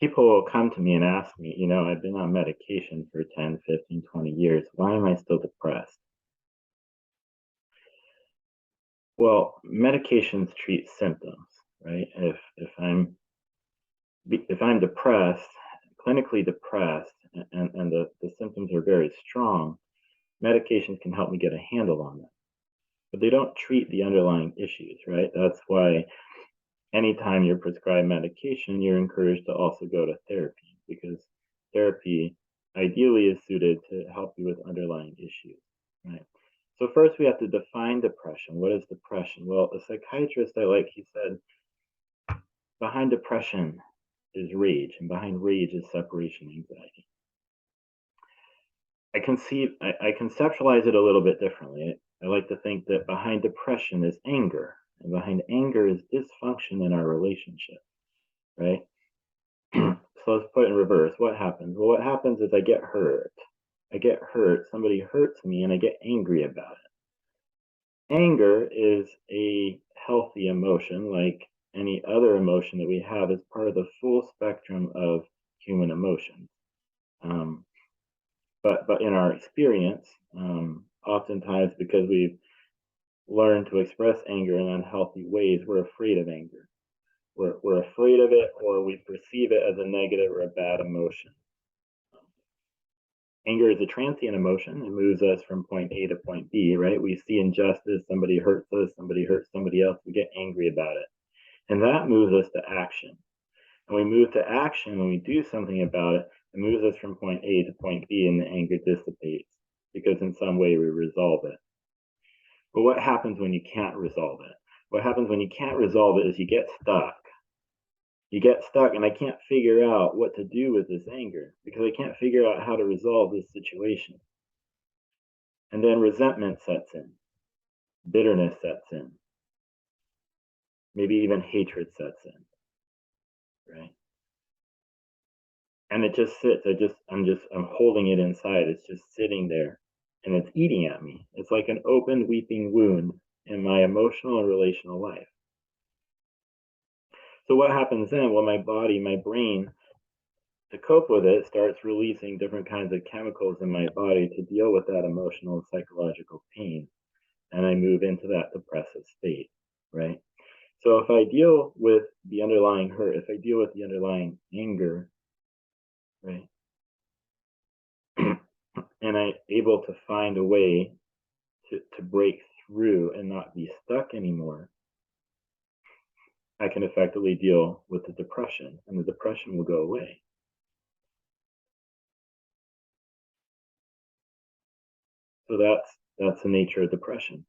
People will come to me and ask me, I've been on medication for 10, 15, 20 years. Why am I still depressed? Well, medications treat symptoms, right? If I'm depressed, clinically depressed, and the symptoms are very strong, medications can help me get a handle on them. But they don't treat the underlying issues, right? That's why anytime you're prescribed medication, you're encouraged to also go to therapy because therapy ideally is suited to help you with underlying issues, right? So first we have to define depression. What is depression? Well, a psychiatrist I like, he said, behind depression is rage, and behind rage is separation anxiety. I conceptualize it a little bit differently. I like to think that behind depression is anger, and behind anger is dysfunction in our relationship, right? So let's put it in reverse. What happens? Well, what happens is I get hurt. I get hurt. Somebody hurts me, and I get angry about it. Anger is a healthy emotion, like any other emotion that we have, is part of the full spectrum of human emotions. Um, but in our experience, oftentimes because we've learned to express anger in unhealthy ways, we're afraid of anger. We're afraid of it, or we perceive it as a negative or a bad emotion. Anger is a transient emotion. It moves us from point A to point B, right? We see injustice, somebody hurts us, somebody hurts somebody else, we get angry about it. And that moves us to action. And we move to action when we do something about it. It moves us from point A to point B, and the anger dissipates because in some way we resolve it. But what happens when you can't resolve it? What happens when you can't resolve it is you get stuck. You get stuck, and I can't figure out what to do with this anger because I can't figure out how to resolve this situation. And then resentment sets in, bitterness sets in, maybe even hatred sets in, right? And it just sits. I'm holding it inside. It's just sitting there and it's eating at me. It's like an open, weeping wound in my emotional and relational life. So what happens then? Well, my body, my brain, to cope with it, starts releasing different kinds of chemicals in my body to deal with that emotional and psychological pain. And I move into that depressive state, right? So if I deal with the underlying hurt, if I deal with the underlying anger, right, and I'm able to find a way to break through and not be stuck anymore, I can effectively deal with the depression, and the depression will go away. So that's the nature of depression.